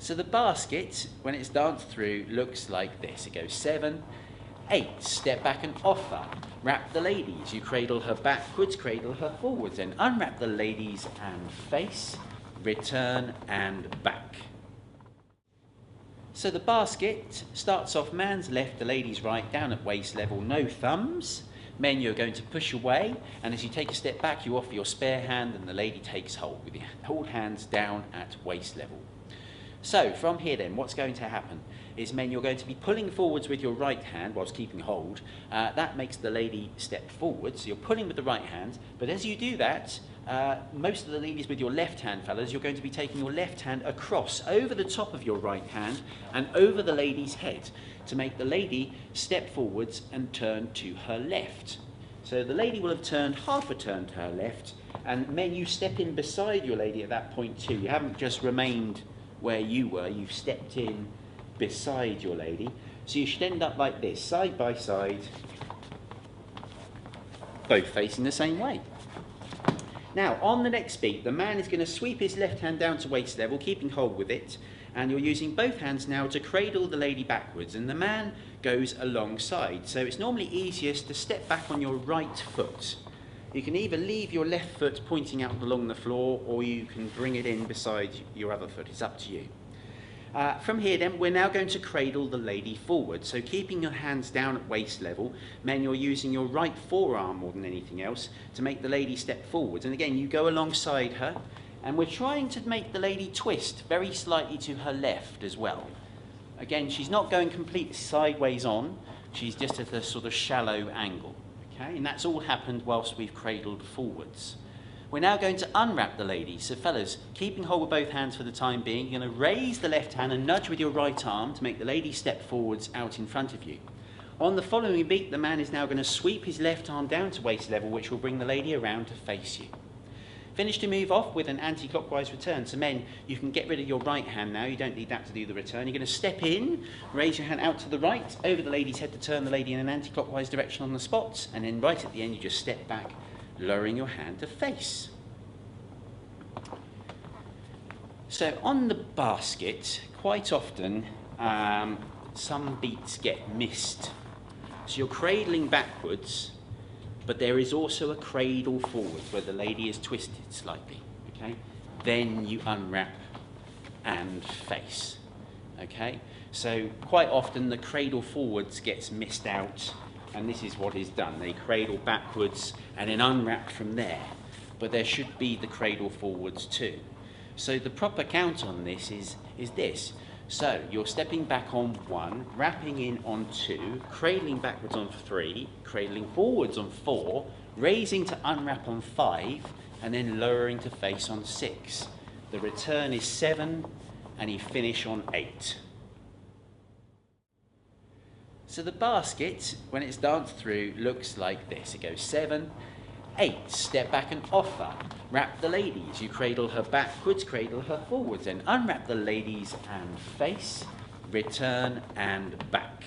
So the basket, when it's danced through, looks like this. It goes 7, 8, step back and offer. Wrap the ladies. You cradle her backwards, cradle her forwards. Then unwrap the ladies and face, return and back. So the basket starts off man's left, the lady's right, down at waist level, no thumbs. Men, you're going to push away, and as you take a step back, you offer your spare hand, and the lady takes hold with your hold hands down at waist level. So from here then, what's going to happen is, men, you're going to be pulling forwards with your right hand whilst keeping hold. That makes the lady step forward, so you're pulling with the right hand, but as you do that, most of the ladies with your left hand, fellas, you're going to be taking your left hand across over the top of your right hand and over the lady's head to make the lady step forwards and turn to her left. So the lady will have turned half a turn to her left, and men, you step in beside your lady at that point too. You haven't just remained where you were, you've stepped in beside your lady. So you should end up like this, side by side, both facing the same way. Now, on the next beat, the man is going to sweep his left hand down to waist level, keeping hold with it, and you're using both hands now to cradle the lady backwards, and the man goes alongside. So it's normally easiest to step back on your right foot. You can either leave your left foot pointing out along the floor, or you can bring it in beside your other foot. It's up to you. From here then, we're now going to cradle the lady forward. So keeping your hands down at waist level, men, you're using your right forearm more than anything else to make the lady step forward. And again, you go alongside her, and we're trying to make the lady twist very slightly to her left as well. Again, she's not going completely sideways on, she's just at a sort of shallow angle. Okay, and that's all happened whilst we've cradled forwards. We're now going to unwrap the lady. So fellas, keeping hold with both hands for the time being, you're going to raise the left hand and nudge with your right arm to make the lady step forwards out in front of you. On the following beat, the man is now going to sweep his left arm down to waist level, which will bring the lady around to face you. Finish to move off with an anti-clockwise return. So men, you can get rid of your right hand now, you don't need that to do the return. You're going to step in, raise your hand out to the right, over the lady's head to turn the lady in an anti-clockwise direction on the spots, and then right at the end you just step back, lowering your hand to face. So on the basket, quite often some beats get missed. So you're cradling backwards, but there is also a cradle forwards where the lady is twisted slightly, okay? Then you unwrap and face, okay? So quite often the cradle forwards gets missed out, and this is what is done. They cradle backwards and then unwrap from there, but there should be the cradle forwards too. So the proper count on this is this. So you're stepping back on 1, wrapping in on 2, cradling backwards on 3, cradling forwards on 4, raising to unwrap on 5, and then lowering to face on 6. The return is 7, and you finish on 8. So the basket, when it's danced through, looks like this. It goes 7, 8, step back and offer. Wrap the ladies. You cradle her backwards, cradle her forwards, and unwrap the ladies and face, return and back.